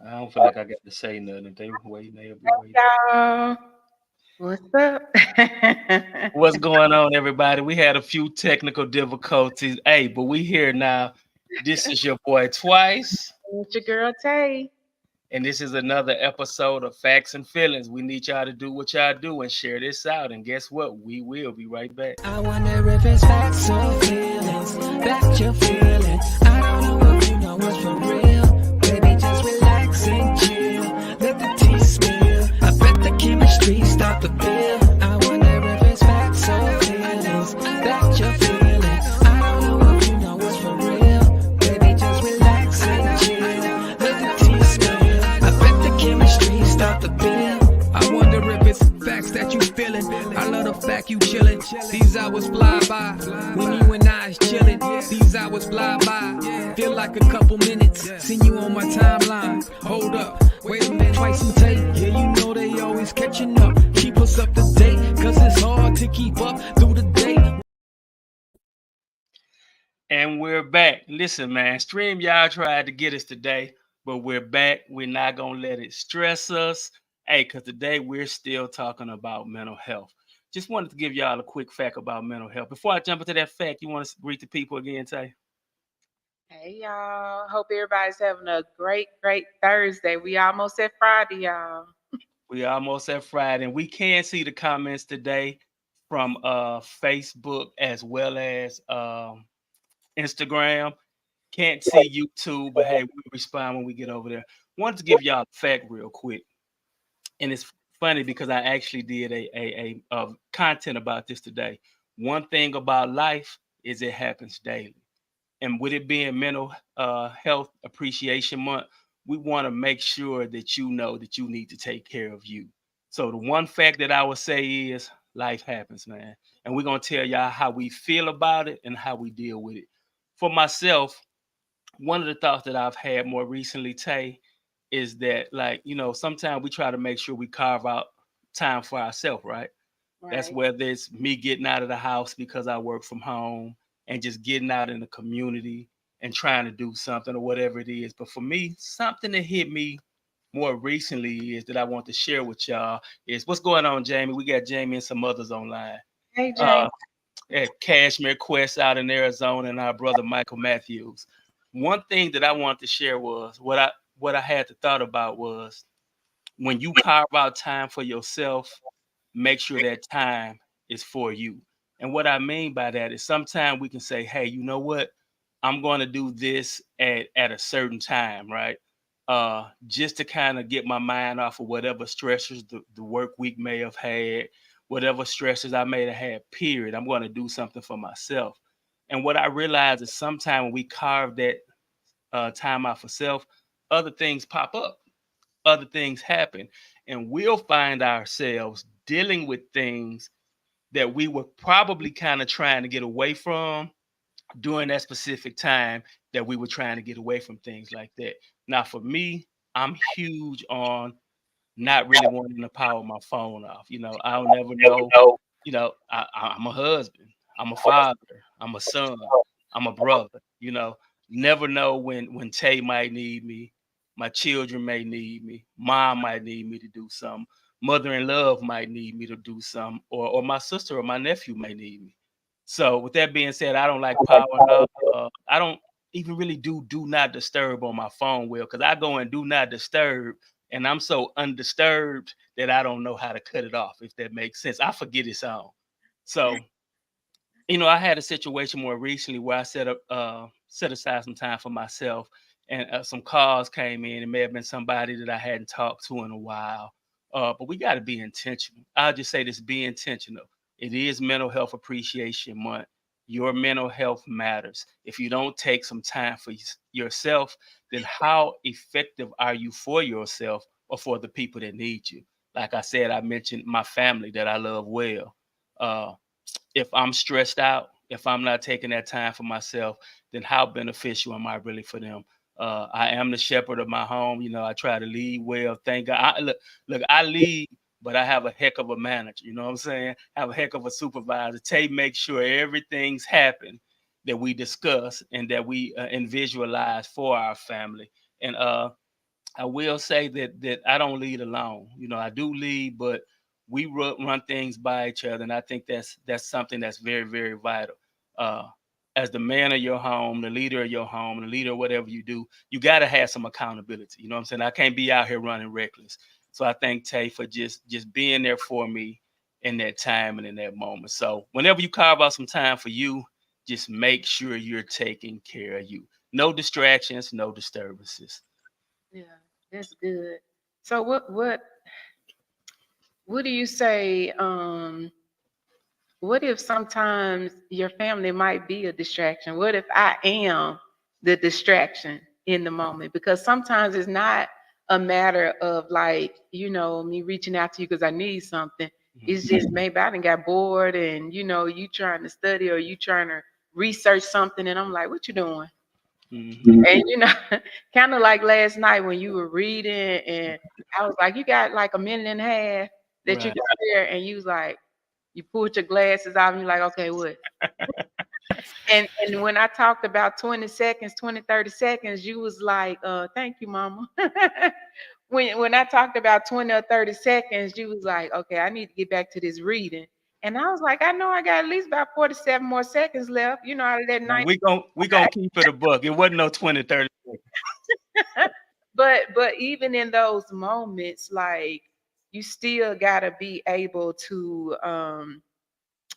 I don't feel like I got to say nothing. If they waiting, they'll be waiting. Y'all, what's up? What's going on, everybody? We had a few technical difficulties. Hey, but we here now. This is your boy Twice, It's your girl Tay. and this is another episode of Facts and Feelings. We need y'all to do what y'all do and share this out. And guess what? We will be right back. I wonder if it's facts or feelings that you're feeling. I don't know if you know what's for real. Baby, just relax and chill. Let the tea spill. I bet the chemistry stop the bill. I wonder if it's facts or feelings that you're feeling. I don't know if you know what's for real. Baby, just relax and chill. Let the tea spill. I bet the chemistry stop the bill. I wonder if it's facts that you feeling. I love the fact you chillin'. These hours fly by when you and I is chillin'. These hours fly by, feel like a couple minutes. Seen you on my timeline. Hold up, wait a minute, Twice and Tay. Yeah, you know they always catching up. Keep us up to date, cause it's hard to keep up through the day. And we're back. Listen, man, Stream y'all tried to get us today, but we're back. We're not going to let it stress us. Hey, because today we're still talking about mental health. Just wanted to give y'all a quick fact about mental health. Before I jump into that fact, you want to greet the people again, Tay? Hey y'all. Hope everybody's having a great Thursday. We almost at Friday, y'all. We almost at Friday, and we can see the comments today from Facebook as well as Instagram. Can't see YouTube, but hey, we'll respond when we get over there. Wanted to give y'all a fact real quick, and it's funny because I actually did a content about this today. One thing about life is it happens daily, and with it being mental health appreciation month, we want to make sure that you know that you need to take care of you. So the one fact that I would say is life happens, man, and we're gonna tell y'all how we feel about it and how we deal with it. For myself, one of the thoughts that I've had more recently, Tay, is that like, sometimes we try to make sure we carve out time for ourselves, right? That's Right. whether it's me getting out of the house because I work from home and just getting out in the community and trying to do something or whatever it is. But for me, something that hit me more recently is that I want to share with y'all is what's going on, Jamie. We got Jamie and some others online. Hey Jane. Uh, at Cashmere Quest out in Arizona and our brother Michael Matthews. One thing that I wanted to share was what I had to thought about was when you carve out time for yourself, make sure that time is for you. And what I mean by that is sometimes we can say, hey, you know what? I'm going to do this at a certain time, right? Just to kind of get my mind off of whatever stressors the work week may have had, whatever stressors I may have had, period. I'm going to do something for myself. And what I realize is sometimes when we carve that time out for self, other things pop up, other things happen, and we'll find ourselves dealing with things that we were probably kind of trying to get away from during that specific time that we were trying to get away from things like that. Now, for me, I'm huge on not really wanting to power my phone off. I'll never know. I'm a husband, I'm a father, I'm a son, I'm a brother. Never know when Tay might need me, my children may need me, mom might need me to do something, mother in love might need me to do something, or my sister or my nephew may need me. So with that being said, I don't like powering up. I don't even really do not disturb on my phone, well, because I go and do not disturb, and I'm so undisturbed that I don't know how to cut it off, if that makes sense. I forget it's on. So, I had a situation more recently where I set aside some time for myself, and some calls came in. It may have been somebody that I hadn't talked to in a while. But we got to be intentional. I'll just say this: be intentional. It is Mental Health Appreciation Month. Your mental health matters. If you don't take some time for yourself, then how effective are you for yourself or for the people that need you? Like I said, I mentioned my family that I love well. Uh, if I'm stressed out, if I'm not taking that time for myself, then how beneficial am I really for them? I am the shepherd of my home. I try to lead well. Thank God. Look, I lead, but I have a heck of a manager. You know what I'm saying? I have a heck of a supervisor. Tay makes sure everything's happened that we discuss and that we and visualize for our family. And I will say that I don't lead alone. You know, I do lead, but we run things by each other, and I think that's something that's very very vital. Uh, as the man of your home, the leader of your home, the leader of whatever you do, you got to have some accountability. You know what I'm saying? I can't be out here running reckless. So I thank Tay for just being there for me in that time and in that moment. So whenever you carve out some time for you, just make sure you're taking care of you. No distractions, no disturbances. Yeah, that's good. So what do you say? What if sometimes your family might be a distraction? What if I am the distraction in the moment? Because sometimes it's not a matter of like, me reaching out to you because I need something. Mhm. It's just maybe I done got bored and you trying to study or you trying to research something and I'm like, what you doing? Mhm. And kind of like last night when you were reading and I was like, you got like a minute and a half that you Right. can spare, and you was like, you pulled your glasses off and you're like, okay, what? And when I talked about 20 seconds, 20, 30 seconds, you was like, thank you, mama. When I talked about 20 or 30 seconds, you was like, okay, I need to get back to this reading. And I was like, I know I got at least about 47 more seconds left, out of that Now 90. we gonna keep it a buck. It wasn't no 20, 30 seconds. But even in those moments, like you still gotta be able to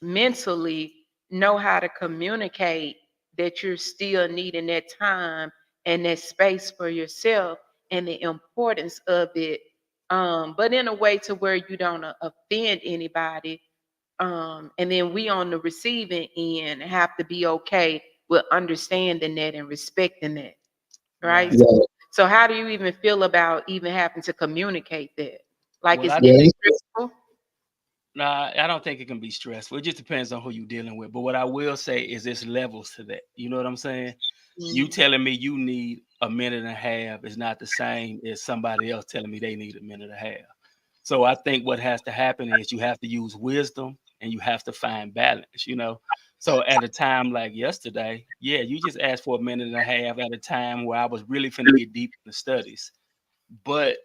mentally know how to communicate that you're still needing that time and that space for yourself and the importance of it, but in a way to where you don't offend anybody, and then we on the receiving end have to be okay with understanding that and respecting that, right? Right. So how do you even feel about even having to communicate that? Like Well, it's I stressful? Nah, I don't think it can be stressful. It just depends on who you're dealing with. But what I will say is there's levels to that. You know what I'm saying? You Mhm. telling me you need a minute and a half is not the same as somebody else telling me they need a minute and a half. So I think what has to happen is you have to use wisdom and you have to find balance, you know. So at a time like yesterday, yeah, you just asked for a minute and a half at a time where I was really finna get deep in the studies. But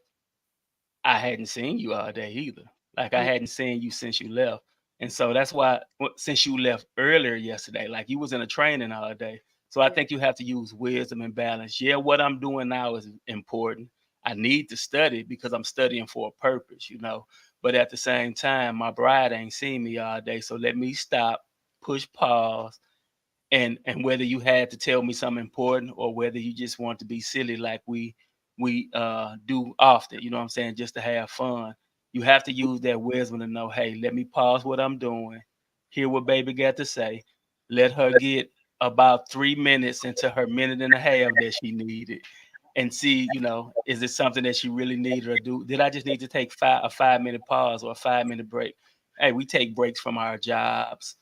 I hadn't seen you all day either. Like I Yeah. hadn't seen you since you left. And so that's why since you left earlier yesterday, like you was in a training all day. So I Yeah. think you have to use wisdom and balance. Yeah, what I'm doing now is important. I need to study because I'm studying for a purpose, you know. But at the same time, my bride ain't seen me all day. So let me stop, push pause, and whether you had to tell me something important or whether you just want to be silly like we do often, you know what I'm saying, just to have fun. You have to use that wisdom to know, hey, let me pause what I'm doing, hear what baby got to say, let her get about 3 minutes into her minute and a half that she needed, and see, you know, is it something that she really needed, or did I just need to take a 5 minute pause or a 5 minute break? Hey, we take breaks from our jobs,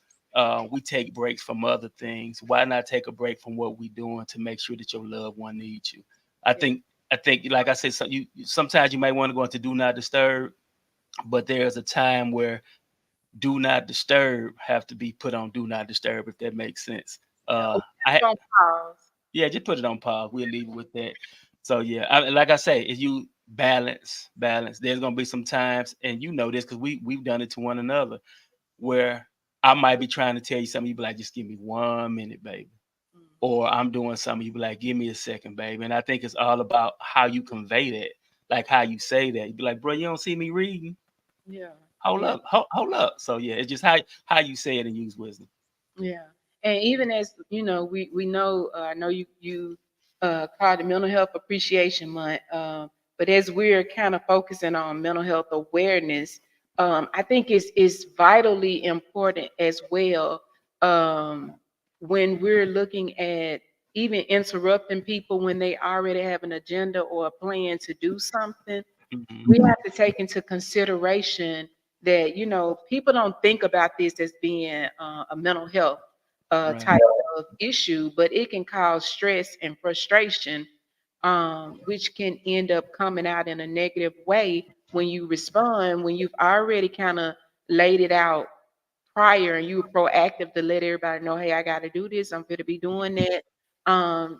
we take breaks from other things. Why not take a break from what we're doing to make sure that your loved one needs you? I Yeah. think I think like I said, sometimes you might want to go into do not disturb, but there's a time where do not disturb have to be put on do not disturb, if that makes sense. Yeah. Uh Okay, I it's on pause. Yeah, just put it on pause. We'll leave it with that. So yeah, like I say, if you balance, there's gonna be some times, and you know this because we've done it to one another, where I might be trying to tell you something, you be like, just give me 1 minute, baby. Mm. Or I'm doing something, you be like, give me a second, baby. And I think it's all about how you convey that, like how you say that. You be like, bro, you don't see me reading. Yeah. Hold Yeah. up, hold up. So yeah, it's just how you say it and use wisdom. Yeah. And even as we know, I know you called it Mental Health Appreciation Month, but as we're kind of focusing on mental health awareness, I think it's vitally important as well, um, when we're looking at even interrupting people when they already have an agenda or a plan to do something. Hmm. We have to take into consideration that people don't think about this as being a mental health Right. type of issue, but it can cause stress and frustration, which can end up coming out in a negative way when you respond, when you've already kind of laid it out prior and you were proactive to let everybody know, hey, I got to do this, I'm going to be doing that.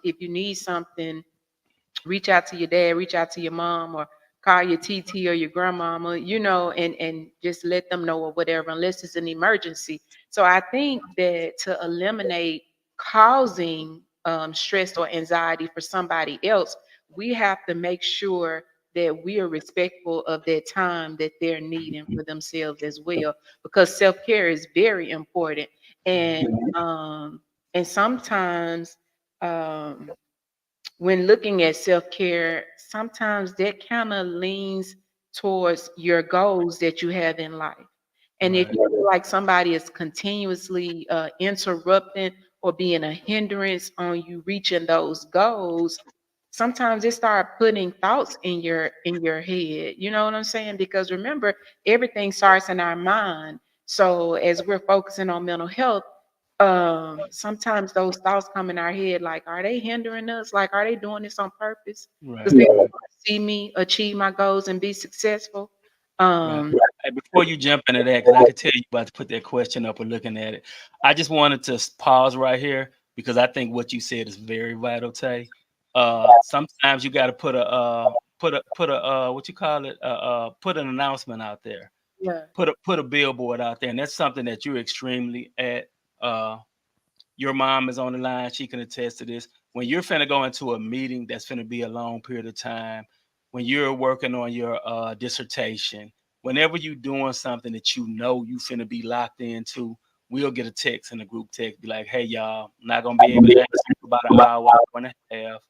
If you need something, reach out to your dad, reach out to your mom, or call your TT or your grandmama, and just let them know or whatever, unless it's an emergency. So I think that to eliminate causing stress or anxiety for somebody else, we have to make sure that we are respectful of that time that they're needing for themselves as well, because self-care is very important. And and sometimes when looking at self-care, sometimes that kind of leans towards your goals that you have in life. And if Right. you feel like somebody is continuously interrupting or being a hindrance on you reaching those goals, sometimes it start putting thoughts in your head. You know what I'm saying? Because remember, everything starts in our mind. So as we're focusing on mental health, sometimes those thoughts come in our head like, are they hindering us? Like, are they doing this on purpose? Because Right. they want to see me achieve my goals and be successful. Right. Um, Hey, before you jump into that, because I could tell you about to put that question up or looking at it, I just wanted to pause right here because I think what you said is very vital, Tay. Sometimes you got to put a what you call it, put an announcement out there, yeah, put a billboard out there, and that's something that you're extremely at. Uh, your mom is on the line; she can attest to this. When you're finna go into a meeting that's finna be a long period of time, when you're working on your dissertation, whenever you're doing something that you know you finna be locked into, we'll get a text in the group text, be like, "Hey y'all, I'm not gonna be able to answer for about an hour and a half.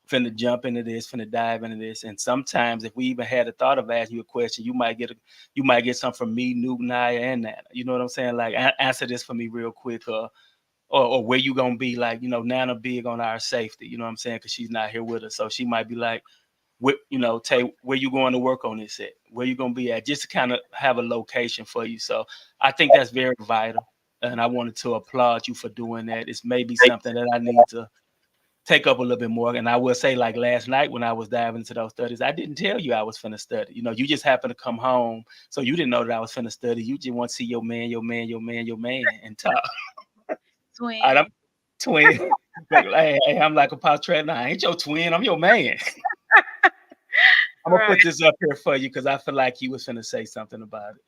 Finna jump into this, finna dive into this." And sometimes, if we even had a thought of asking you a question, you might get something from me, Newton, Naya, and Nana. You know what I'm saying? Like, answer this for me real quick, or where you gonna be, like, Nana big on our safety, you know what I'm saying, because she's not here with us, so she might be like, Tay, where you going to work on this at, where you gonna be at, just to kind of have a location for you. So I think that's very vital, and I wanted to applaud you for doing that. It's maybe something that I need to take up a little bit more. And I will say, like last night when I was diving into those studies, I didn't tell you I was finna study. You just happened to come home, so you didn't know that I was finna study. You just want to see your man, your man, your man, your man, and talk. I'm twin. twin. Like, hey, I'm like a Patrick. Nah, I ain't your twin. I'm your man. I'm gonna Right. put this up here for you because I feel like you was finna say something about it.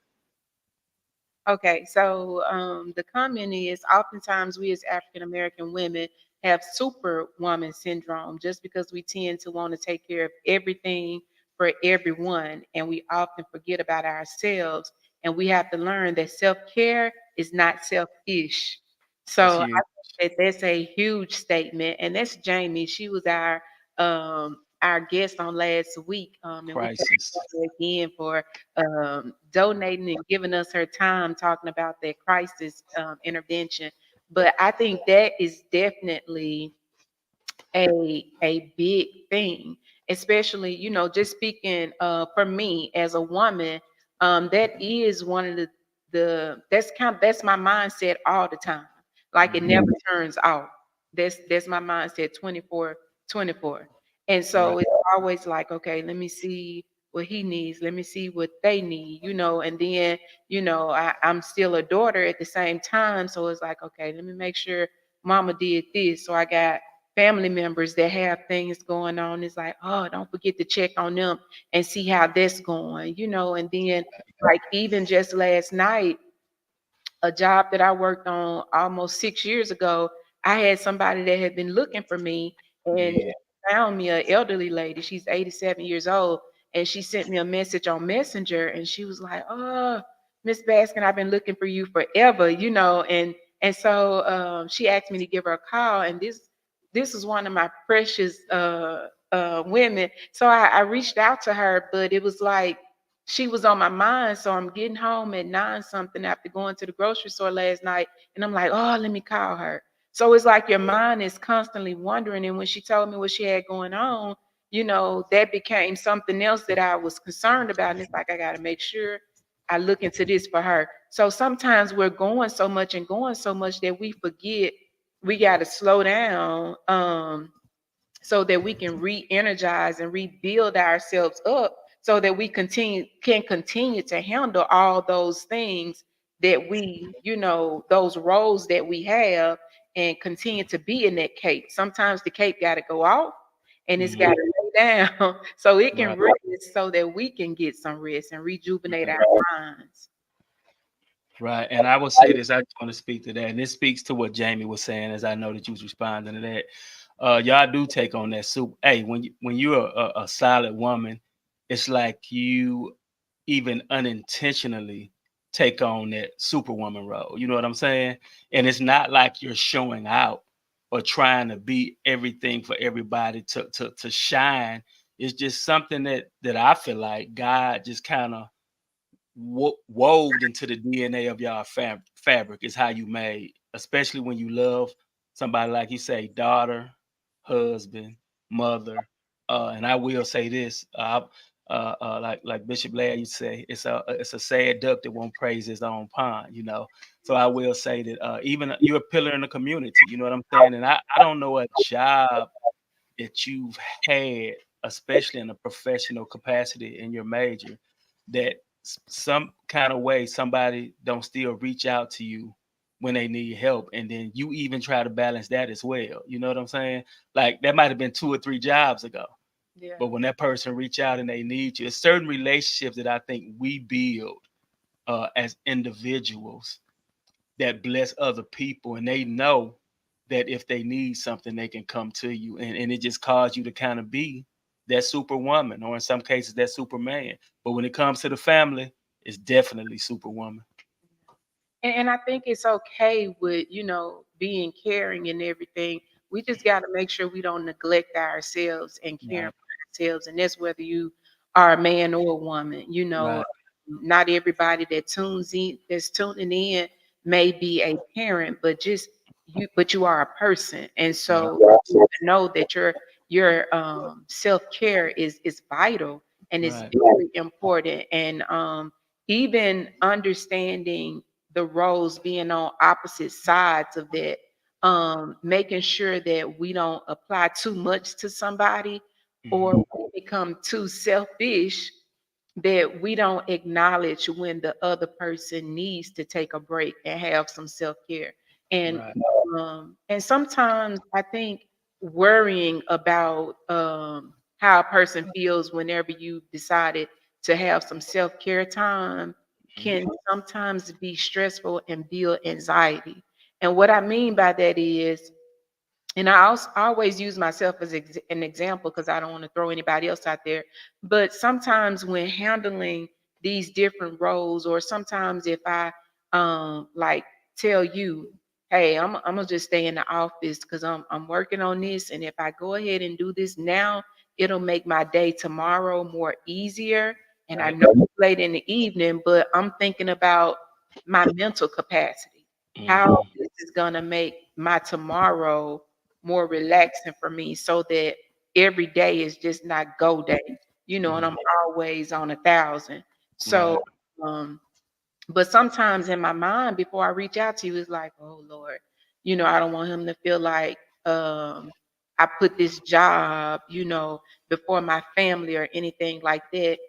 Okay, so the comment is oftentimes we as African American women have superwoman syndrome just because we tend to want to take care of everything for everyone, and we often forget about ourselves. And we have to learn that self care is not selfish. That's So I huge. think that that's a huge statement, and that's Jamie. She was our guest on last week, and we thank Crisis. her again for donating and giving us her time talking about that crisis intervention. But I think that is definitely a big thing, especially just speaking for me as a woman. That is one of that's my mindset all the time. Like it Mhm. never turns off. That's my mindset 24/24. And Right. so it's always like, okay, let me see what he needs, let me see what they need, and then I'm still a daughter at the same time, so it's like, okay, let me make sure mama did this. So I got family members that have things going on. It's like, oh, don't forget to check on them and see how that's going. And then, like, even just last night, a job that I worked on almost 6 years ago, I had somebody that had been looking for me and Yeah. found me, an elderly lady. She's 87 years old. And she sent me a message on Messenger and she was like, oh, Miss Baskin, I've been looking for you forever. And so she asked me to give her a call. And this is one of my precious women. So I reached out to her, but it was like she was on my mind. So I'm getting home at 9 something after going to the grocery store last night. And I'm like, oh, let me call her. So it's like your mind is constantly wondering. And when she told me what she had going on, that became something else that I was concerned about. And it's like, I got to make sure I look into this for her. So sometimes we're going so much and going so much that we forget we got to slow down. So that we can re-energize and rebuild ourselves up so that we can continue to handle all those things that those roles that we have and continue to be in that cape. Sometimes the cape got to go off and it's got to lay down so it can Right. rest, so that we can get some rest and rejuvenate our minds. Right. And I will say this, I just want to speak to that. And this speaks to what Jamie was saying, as I know that you was responding to that. Y'all do take on that soup. Hey, when you're a solid woman, it's like you even unintentionally take on that superwoman role. You know what I'm saying? And it's not like you're showing out or trying to be everything for everybody to shine. It's just something that I feel like God just kind of wove into the DNA of y'all fabric is how you made, especially when you love somebody like you say, daughter, husband, mother. And I will say this, like Bishop Ladd used to say, it's a sad duck that won't praise his own pond, you know. So I will say that even you're a pillar in the community, you know what I'm saying? And I don't know a job that you've had, especially in a professional capacity in your major, that some kind of way somebody don't still reach out to you when they need help, and then you even try to balance that as well. You know what I'm saying? Like that might have been 2 or 3 jobs ago, Yeah. but when that person reach out and they need you, it's certain relationships that I think we build as individuals that bless other people, and they know that if they need something they can come to you, and it just caused you to kind of be that superwoman, or in some cases that superman. But when it comes to the family, it's definitely superwoman. And I think it's okay with, being caring and everything. We just got to make sure we don't neglect ourselves and caring Right. for ourselves. And that's whether you are a man or a woman. Right. Not everybody that's tuning in may be a parent, but you are a person. And Right. so you have to know that your self-care is vital and is Right. very important. And even understanding the roles, being on opposite sides of that, making sure that we don't apply too much to somebody or Mhm. we become too selfish, that we don't acknowledge when the other person needs to take a break and have some self-care. And Right. and sometimes I think worrying about how a person feels whenever you decided to have some self-care time Mhm. can sometimes be stressful and build anxiety. And what I mean by that is, and I always use myself as an example because I don't want to throw anybody else out there. But sometimes when handling these different roles, or sometimes if I like tell you, hey, I'm gonna just stay in the office because I'm working on this, and if I go ahead and do this now, it'll make my day tomorrow more easier. And I Right. know it's late in the evening, but I'm thinking about my mental capacity, how Mhm. this is gonna make my tomorrow more relaxing for me, so that every day is just not go day, and Mhm. I'm always on 1,000. So, Right. um, but sometimes in my mind, before I reach out to you, it's like, oh Lord, I don't want him to feel like I put this job, before my family or anything like that.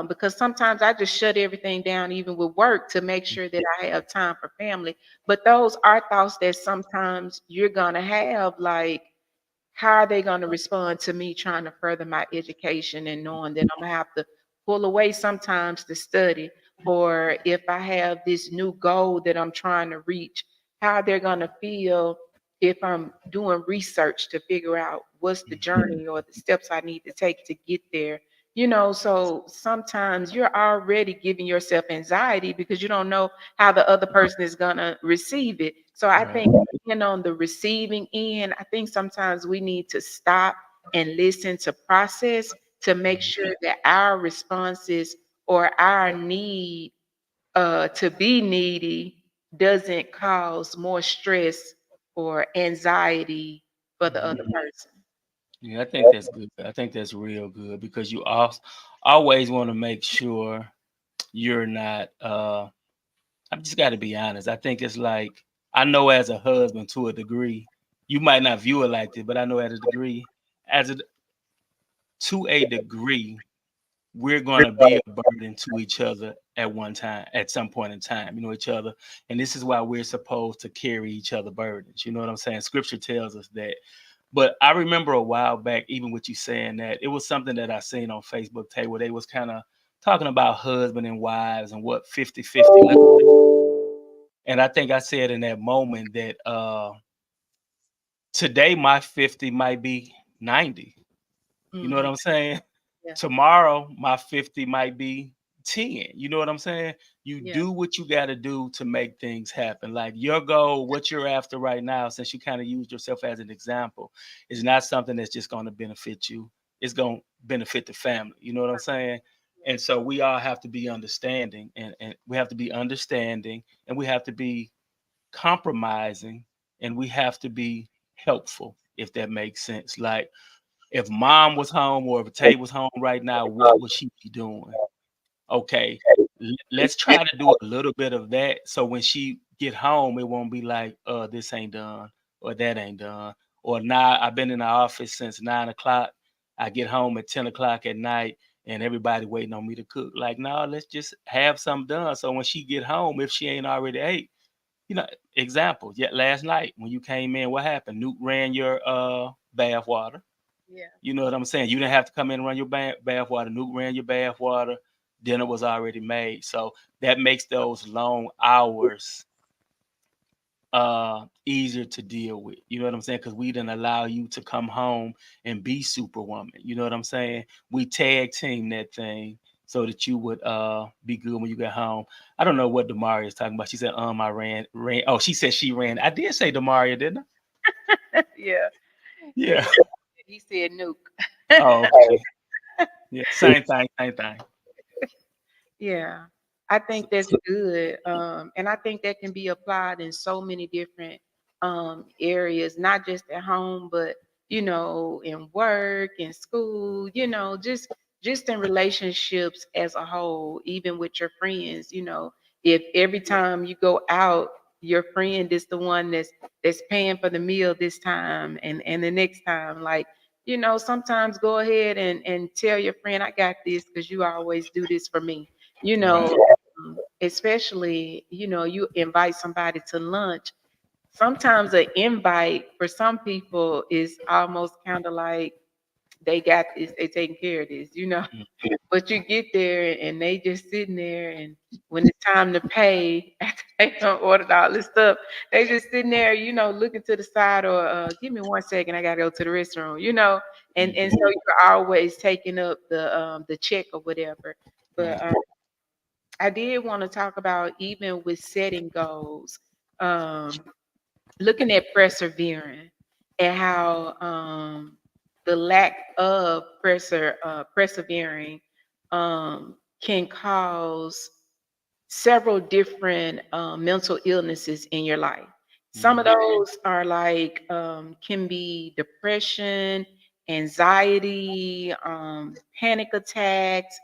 Because sometimes I just shut everything down, even with work, to make sure that I have time for family. But those are thoughts that sometimes you're gonna have, like, how are they going to respond to me trying to further my education and knowing that I'm gonna have to pull away sometimes to study, or if I have this new goal that I'm trying to reach, how they're going to feel if I'm doing research to figure out what's the journey or the steps I need to take to get there. So sometimes you're already giving yourself anxiety because you don't know how the other person is going to receive it. So I Right. think being on the receiving end, I think sometimes we need to stop and listen to process to make Mhm. sure that our responses or our need to be needy doesn't cause more stress or anxiety for the other Mhm. person. Yeah, I think that's good. I think that's real good because you always want to make sure you're not I've just got to be honest. I think it's like, I know as a husband to a degree, you might not view it like this, but I know at a degree, as a to a degree, we're gonna be a burden to each other at one time, at some point in time, each other. And this is why we're supposed to carry each other burdens. You know what I'm saying? Scripture tells us that. But I remember a while back, even with you saying that, it was something that I seen on Facebook, Tay, where they was kind of talking about husband and wives and what 50-50 look like. And I think I said in that moment that today my 50 might be 90. You know what Mhm. I'm saying? Yeah. Tomorrow my 50 might be 10. You know what I'm saying? You Yeah. do what you got to do to make things happen. Like your goal, what you're after right now, since you kind of used yourself as an example, is not something that's just going to benefit you. It's going to benefit the family. You know what I'm saying? And so we all have to be understanding, and we have to be understanding, and we have to be compromising, and we have to be helpful, if that makes sense. Like if mom was home or if Tay was home right now, what would she be doing? Okay, let's try to do a little bit of that so when she get home, it won't be like, this ain't done or that ain't done. Or now I've been in the office since 9 o'clock. I get home at 10 o'clock at night and everybody waiting on me to cook. Like, no, let's just have something done. So when she get home, if she ain't already ate, you know, example, yeah, last night when you came in, what happened? Nuke ran your bath water. Yeah. You know what I'm saying? You didn't have to come in and run your bath water. Nuke ran your bath water. Dinner was already made. So that makes those long hours easier to deal with. You know what I'm saying? Because we didn't allow you to come home and be superwoman. You know what I'm saying? We tag team that thing so that you would be good when you get home. I don't know what Demaria is talking about. She said, I ran. Oh, she said she ran. I did say Demaria, didn't I? Yeah. Yeah. He he said nuke. Oh, okay. Yeah. Same thing, same thing. Yeah, I think that's good. And I think that can be applied in so many different areas, not just at home, but in work, in school, just in relationships as a whole, even with your friends, if every time you go out, your friend is the one that's paying for the meal this time and the next time, like, sometimes go ahead and tell your friend, I got this because you always do this for me, Right. especially, you invite somebody to lunch. Sometimes an invite for some people is almost kind of like they got this, they taking care of this. Mm. But you get there and they just sitting there, and when it's time to pay, after they done ordered all this stuff, they just sitting there, looking to the side, or give me 1 second, I gotta go to the restroom, and so Mhm. you're always taking up the check or whatever. But Right. I did want to talk about, even with setting goals, um, looking at persevering, and how the lack of persevering can cause several different mental illnesses in your life. Some of Mhm. those are like can be depression, anxiety, panic attacks,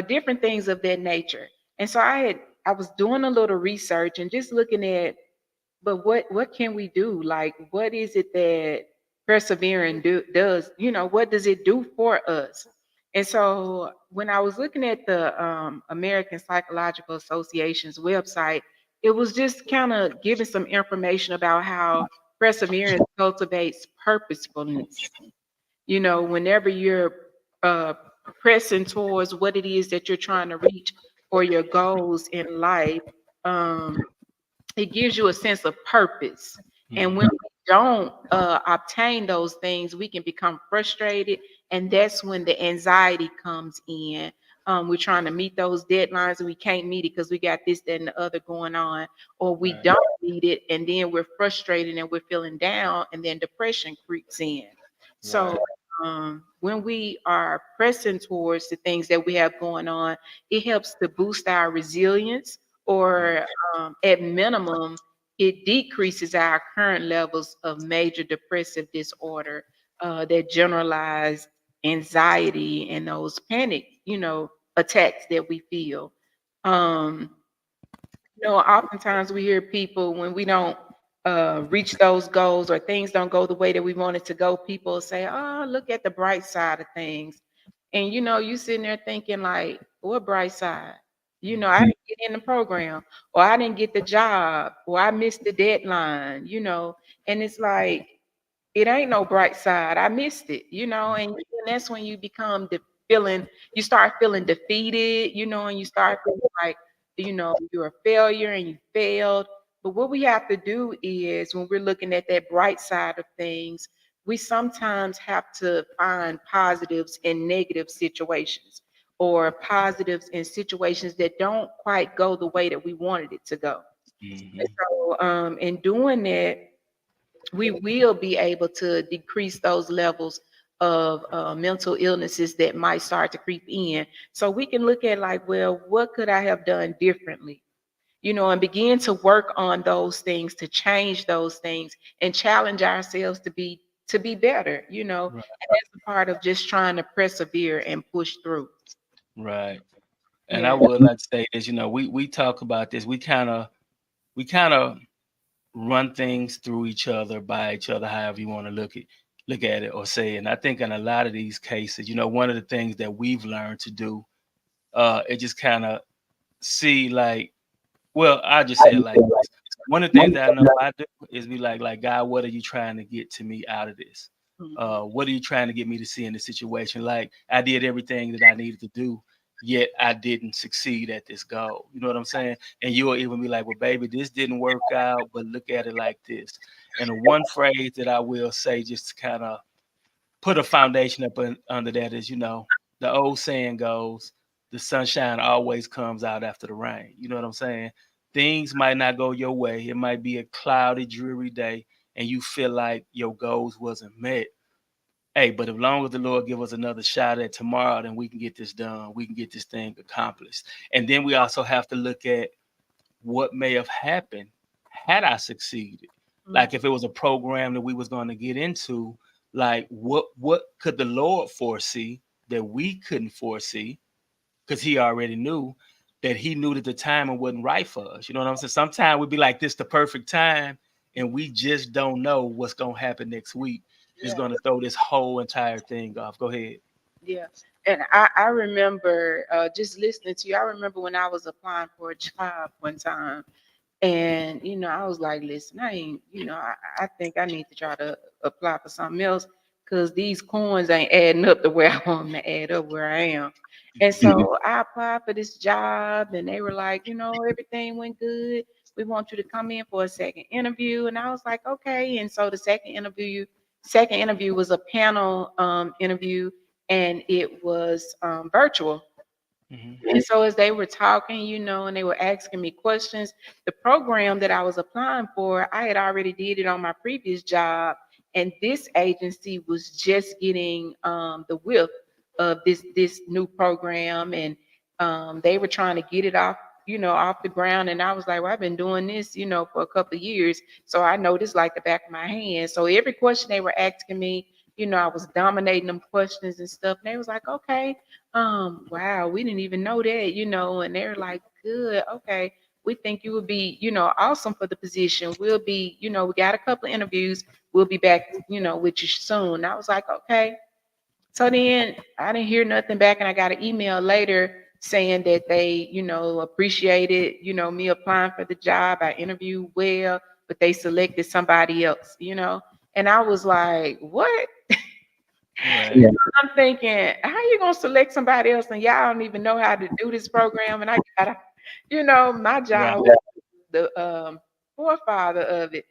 different things of that nature. And so I was doing a little research and just looking at, but what can we do? Like, what is it that persevering does? What does it do for us? And so when I was looking at the American Psychological Association's website, it was just kind of giving some information about how perseverance cultivates purposefulness. Whenever you're uh, pressing towards what it is that you're trying to reach for your goals in life, um, it gives you a sense of purpose. And when Mhm. we don't obtain those things, we can become frustrated. And that's when the anxiety comes in. We're trying to meet those deadlines and we can't meet it because we got this, that, and the other going on, or we Right. don't meet it. And then we're frustrated and we're feeling down, and then depression creeps in. So, Right. when we are pressing towards the things that we have going on, it helps to boost our resilience, Right. or at minimum, it decreases our current levels of major depressive disorder, that generalized anxiety and those panic, attacks that we feel. Um, Oftentimes we hear people, when we don't reach those goals, or things don't go the way that we want it to go, people say, "Oh, look at the bright side of things." And you sitting there thinking like, what bright side? I Mhm. didn't get in the program, or I didn't get the job, or I missed the deadline, and it's like, it ain't no bright side. I missed it, you know, and that's when you become feeling, you start feeling defeated, you know, and you start feeling like, you know, you're a failure and you failed. But what we have to do is when we're looking at that bright side of things, we sometimes have to find positives in negative situations or positives in situations that don't quite go the way that we wanted it to go. And Mhm. so, in doing that, we will be able to decrease those levels of mental illnesses that might start to creep in. So we can look at like, well, what could I have done differently? You know, and begin to work on those things, to change those things, and challenge ourselves to be better. You know, Right. and that's a part of just trying to persevere and push through. Right. And I Yeah. would like to say is, we talk about this. We kind of run things through each other, by each other, however you want to look at it or say it. And I think in a lot of these cases, one of the things that we've learned to do, it just kind of see like, well, I just say it like this. One of the things that I know I do is be like, God, what are you trying to get to me out of this? Mhm. What are you trying to get me to see in this situation? Like I did everything that I needed to do, yet I didn't succeed at this goal. You know what I'm saying? And you'll even be like, well, baby, this didn't work out, but look at it like this. And the one phrase that I will say, just to kind of put a foundation up under that, is, the old saying goes, the sunshine always comes out after the rain. You know what I'm saying? Things might not go your way. It might be a cloudy, dreary day, and you feel like your goals wasn't met. Hey, but as long as the Lord give us another shot at tomorrow, then we can get this done. We can get this thing accomplished. And then we also have to look at what may have happened had I succeeded. Mhm. Like if it was a program that we was going to get into, like what could the Lord foresee that we couldn't foresee? Because He already knew that He knew that the timing wasn't right for us. You know what I'm saying? Sometimes we'd be like, this the perfect time, and we just don't know what's gonna happen next week. It's Yeah. gonna throw this whole entire thing off. Go ahead. Yeah. And I remember just listening to you. I remember when I was applying for a job one time. And, you know, I was like, listen, I ain't, you know, I think I need to try to apply for something else because these coins ain't adding up the way I want them to add up where I am. And so I applied for this job and they were like, you know, everything went good. We want you to come in for a second interview. And I was like, okay. And so the second interview was a panel interview and it was virtual. Mhm. And so as they were talking, you know, and they were asking me questions, the program that I was applying for, I had already did it on my previous job, and this agency was just getting the whip of this new program, and they were trying to get it off, you know, off the ground. And I was like, well, I've been doing this, you know, for a couple of years, so I know this like the back of my hand. So every question they were asking me, you know, I was dominating them questions and stuff. And they was like, okay, wow, we didn't even know that, you know, and they're like, good, okay. We think you would be, you know, awesome for the position. We'll be, you know, we got a couple of interviews. We'll be back, you know, with you soon. And I was like, okay. So then I didn't hear nothing back, and I got an email later saying that they, you know, appreciated, you know, me applying for the job. I interviewed well, but they selected somebody else, you know. And I was like, what? Right. I'm thinking, how you gonna select somebody else and y'all don't even know how to do this program? And I gotta, you know, my Right. job was the forefather of it.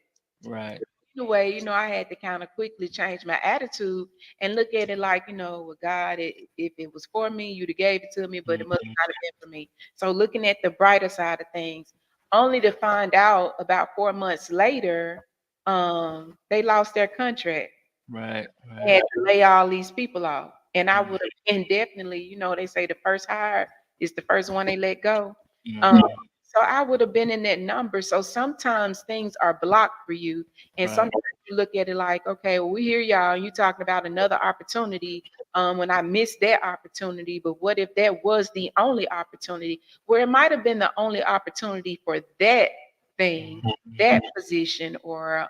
Right. Anyway, you know, I had to kind of quickly change my attitude and look at it like, you know, well, God, if it was for me, you'd have gave it to me, but it must Mhm. not have been for me. So looking at the brighter side of things, only to find out about 4 months later, they lost their contract, Right. Right. had to lay all these people off. And I Mhm. would have indefinitely, you know, they say the first hire is the first one they let go. Um, Mhm. so I would have been in that number. So sometimes things are blocked for you. And Right. sometimes you look at it like, okay, well, we hear y'all, and you talking about another opportunity. When I missed that opportunity, but what if that was the only opportunity? Where it might have been the only opportunity for that thing, Mhm. that position, or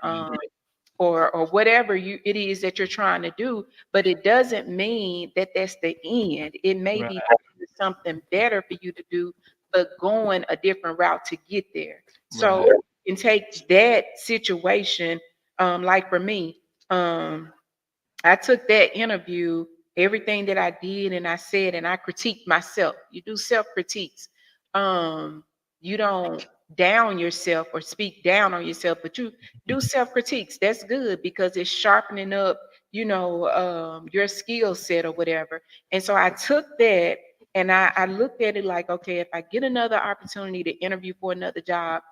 whatever it is that you're trying to do, but it doesn't mean that that's the end. It may Right. be something better for you to do, but going a different route to get there. So Right. you can take that situation, like for me. um, I took that interview, everything that I did and I said, and I critiqued myself. You do self critiques. You don't down yourself or speak down on yourself, but you do self critiques. That's good because it's sharpening up, your skill set or whatever. And so I took that and I looked at it like, okay, if I get another opportunity to interview for another job,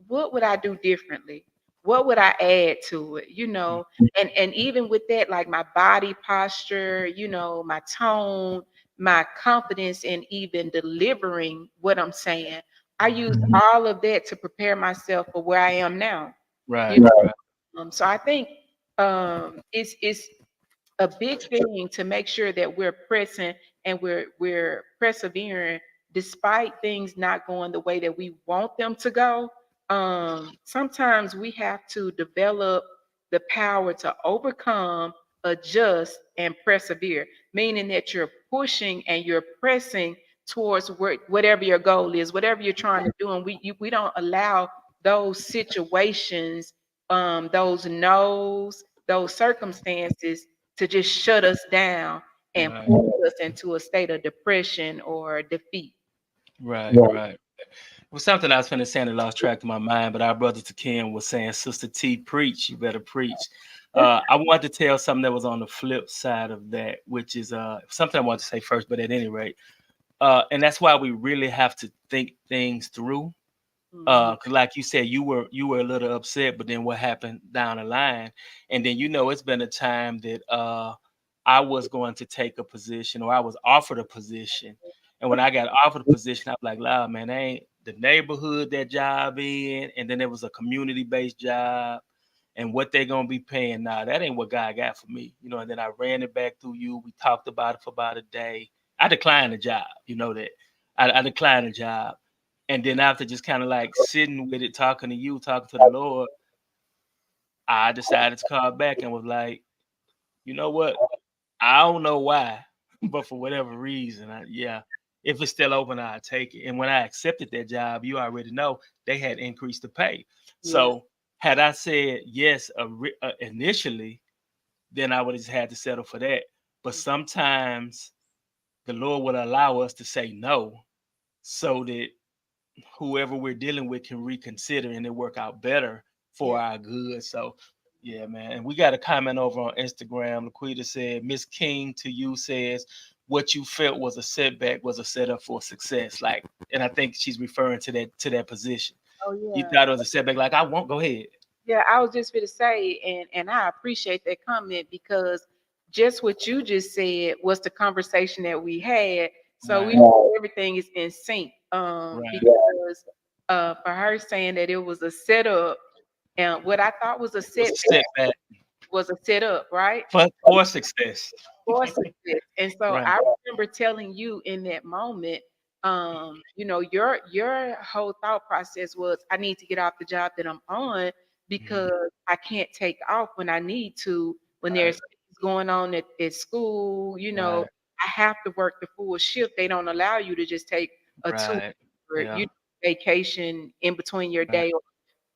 what would I do differently? What would I add to it? And even with that, like my body posture, my tone, my confidence in even delivering what I'm saying, I use all of that to prepare myself for where I am now. Right, You know, right, so I think it's a big thing to make sure that we're pressing and we're persevering despite things not going the way that we want them to go. Sometimes we have to develop the power to overcome, adjust, and persevere, meaning that you're pushing and you're pressing towards whatever your goal is, whatever you're trying to do, and we don't allow those situations, those no's, those circumstances to just shut us down and right, pull us into a state of depression or defeat. right, right. It was something I was finna say and lost track of my mind, but our brother Takim was saying, Sister T, preach, you better preach. I wanted to tell something that was on the flip side of that, which is something I wanted to say first, but at any rate, and that's why we really have to think things through. Mhm. 'Cause like you said, you were a little upset, but then what happened down the line? And then it's been a time that I was going to take a position or I was offered a position. And when I got offered a position, I was like, "Loud man, that ain't the neighborhood that job in." And then there was a community-based job, and what they gonna be paying now, that ain't what God got for me. And then I ran it back through you. We talked about it for about a day. I declined the job, that. I declined the job. And then after just kind of like sitting with it, talking to you, talking to the Lord, I decided to call back and was like, you know what? I don't know why, but for whatever reason, yeah, if it's still open, I'll take it. And when I accepted that job, you already know they had increased the pay. Yeah. So had I said yes initially, then I would have just had to settle for that. But sometimes the Lord would allow us to say no so that whoever we're dealing with can reconsider and it work out better for Yeah. our good. So yeah, man. And we got a comment over on Instagram. Laquita said, Miss King to you says, what you felt was a setback was a setup for success. Like, and I think she's referring to that position. Oh You yeah. thought it was a setback, like I won't go ahead. Yeah, I was just going to say, and I appreciate that comment because just what you just said was the conversation that we had. So we Right, know everything is in sync. right. Because for her saying that it was a setup, and what I thought was a It was a setback setback was a setup, right? for success. For success. And so Right. I remember telling you in that moment, your whole thought process was, I need to get off the job that I'm on Mhm. because I can't take off when I need to, when there's Right, things going on at school, right, I have to work the full shift. They don't allow you to just take a two right. or Yeah, vacation in between your right.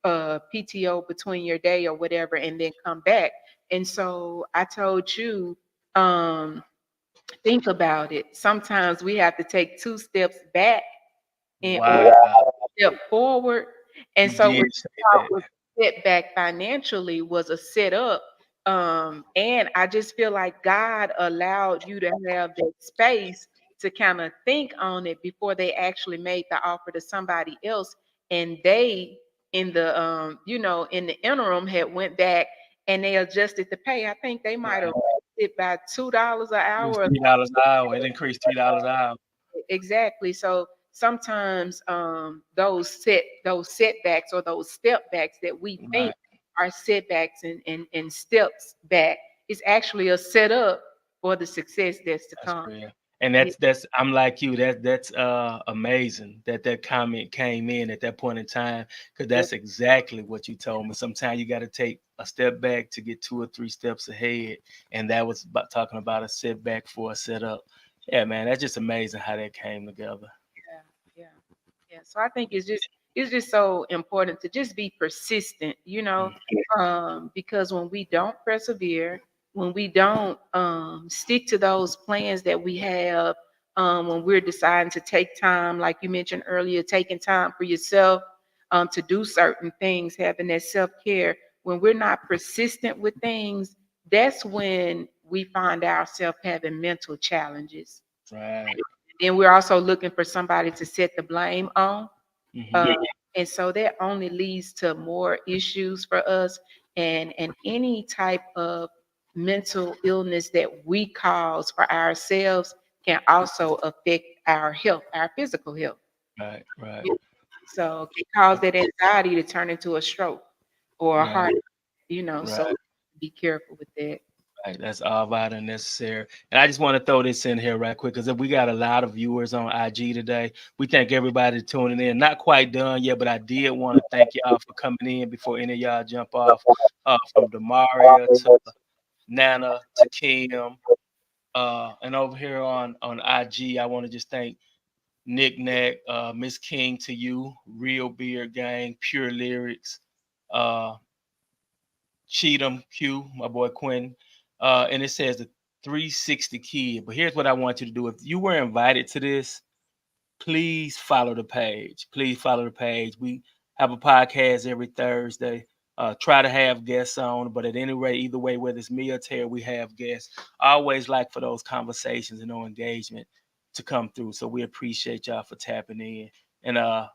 day, PTO between your day or whatever, and then come back. And so I told you, um, think about it. Sometimes we have to take two steps back in order Wow. to step forward. And You so what did say you thought that. was a setback financially was a setup. And I just feel like God allowed you to have that space to kind of think on it before they actually made the offer to somebody else. And they in the interim had went back and they adjusted the pay. I think they might have Right. raised it by $2 an It was hour. $3 an hour. It increased $3 an hour. Exactly. So sometimes those setbacks or those step backs that we think Right. are setbacks and steps back is actually a setup for the success that's to That's come. real. And Yeah. that's I'm like you. That's amazing that comment came in at that point in time, because Yeah. that's exactly what you told me. Sometimes you got to take a step back to get 2 or 3 steps ahead, and that was about talking about a setback for a setup. Yeah, man, that's just amazing how that came together. Yeah, yeah, yeah. So I think it's just so important to just be persistent, because when we don't persevere, when we don't stick to those plans that we have, when we're deciding to take time, like you mentioned earlier, taking time for yourself, to do certain things, having that self care. When we're not persistent with things, that's when we find ourselves having mental challenges. Right. Then we're also looking for somebody to set the blame on. Mhm. Uh, and so that only leads to more issues for us, and any type of mental illness that we cause for ourselves can also affect our health, our physical health. Right. Right. So it cause that anxiety to turn into a stroke or a Right. heart, Right. so be careful with that. Right, that's all vital and necessary. And I just want to throw this in here right quick because we got a lot of viewers on IG today. We thank everybody tuning in. Not quite done yet, but I did want to thank y'all for coming in before any of y'all jump off. From Demaria to Nana to Kim, and over here on IG, I want to just thank Nick Nack, Miss King to you, Real Beard Gang, Pure Lyrics, uh, Cheatham Q, my boy Quinn. And it says the 360 Kid. But here's what I want you to do. If you were invited to this, please follow the page. Please follow the page. We have a podcast every Thursday. Try to have guests on, but at any rate, either way, whether it's me or Terry, we have guests. I always like for those conversations and no engagement to come through. So we appreciate y'all for tapping in. And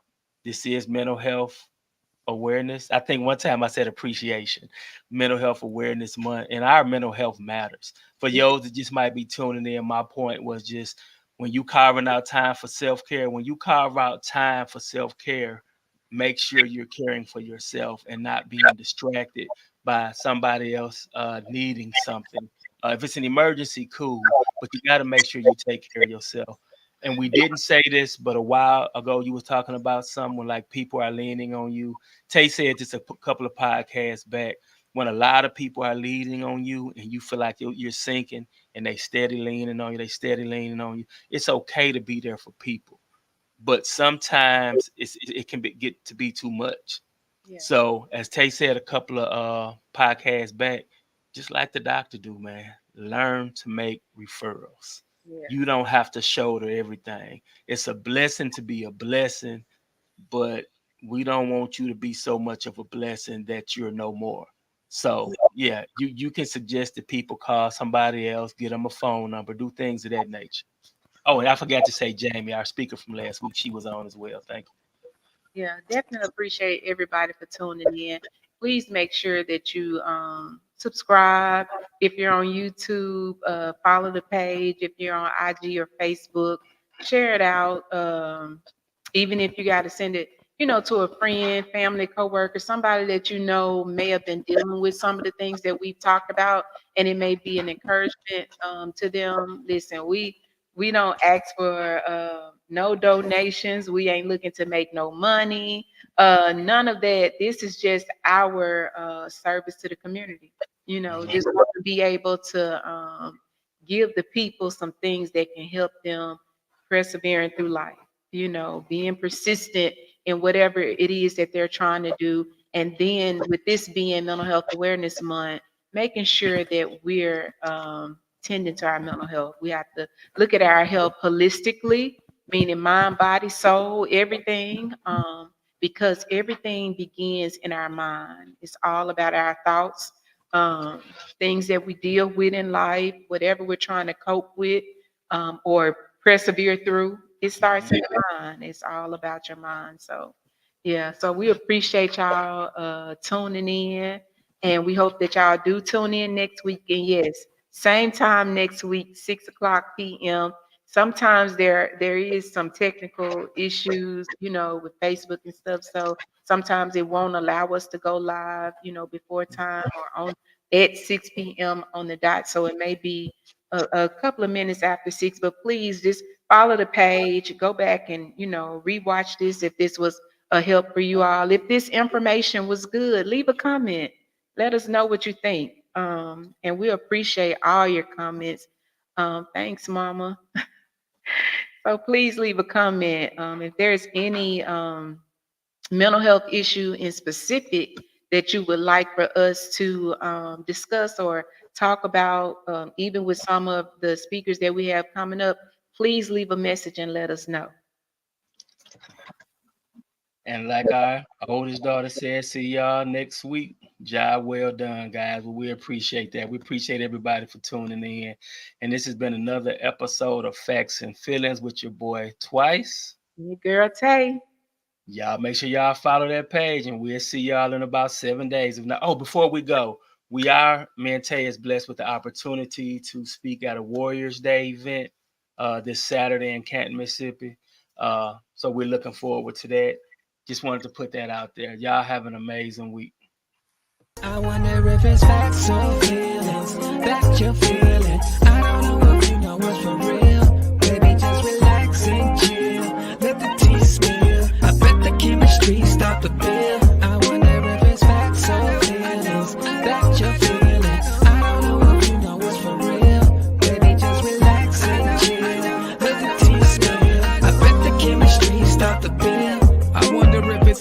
this is mental health awareness. I think one time I said appreciation, mental health awareness month, and our mental health matters. For those that just might be tuning in, my point was just when you carving out time for self-care, when you carve out time for self-care, make sure you're caring for yourself and not being distracted by somebody else needing something. If it's an emergency, cool, but you got to make sure you take care of yourself. And we didn't say this, but a while ago you was talking about someone like people are leaning on you. Tay said just a couple of podcasts back, when a lot of people are leaning on you and you feel like you're sinking and they steady leaning on you, they steady leaning on you. It's okay to be there for people, but sometimes it can get to be too much. Yeah. So as Tay said a couple of podcasts back, just like the doctor do, man, learn to make referrals. Yeah. You don't have to shoulder everything. It's a blessing to be a blessing, but we don't want you to be so much of a blessing that you're no more. So yeah, you can suggest that people call somebody else, get them a phone number, do things of that nature. Oh, and I forgot to say Jamie, our speaker from last week, she was on as well. Thank Yeah, definitely appreciate everybody for tuning in. Please make sure that you subscribe. If you're on YouTube, follow the page. If you're on IG or Facebook, share it out. Even if you got to send it, to a friend, family, coworker, somebody that you know may have been dealing with some of the things that we've talked about, and it may be an encouragement to them. Listen, we don't ask for no donations. We ain't looking to make no money. None of that. This is just our service to the community. Just want to be able to give the people some things that can help them persevering through life. Being persistent in whatever it is that they're trying to do. And then with this being Mental Health Awareness Month, making sure that we're tending to our mental health. We have to look at our health holistically, meaning mind, body, soul, everything, because everything begins in our mind. It's all about our thoughts, things that we deal with in life, whatever we're trying to cope with or persevere through. It starts in the mind. It's all about your mind. So, yeah. So we appreciate y'all tuning in, and we hope that y'all do tune in next week. And yes, same time next week, 6 o'clock p.m. Sometimes there is some technical issues, with Facebook and stuff. So sometimes it won't allow us to go live, before time or on at 6 p.m. on the dot. So it may be a couple of minutes after 6, but please just follow the page, go back and, rewatch this if this was a help for you all. If this information was good, leave a comment. Let us know what you think. And we appreciate all your comments. Thanks, Mama. So please leave a comment. If there's any mental health issue in specific that you would like for us to discuss or talk about, even with some of the speakers that we have coming up, please leave a message and let us know. And like our oldest daughter said, see y'all next week. Job well done, guys. Well, we appreciate that. We appreciate everybody for tuning in. And this has been another episode of Facts and Feelings with your boy Twice. Your girl Tay. Y'all make sure y'all follow that page, and we'll see y'all in about 7 days. If not, before we go, me and Tay is blessed with the opportunity to speak at a Warriors Day event this Saturday in Canton, Mississippi. So we're looking forward to that. Just wanted to put that out there. Y'all have an amazing week. I wonder if it's facts or feelings that you're feeling. I don't know if you know what's for real. Baby, just relax and chill. Let the tea spill. I bet the chemistry stop the bill. I wonder if it's facts or feelings that you're feeling. I don't know if you know what's for real. Baby, just relax and chill. Let the tea spill. I bet the chemistry stop the bill. I wonder if it's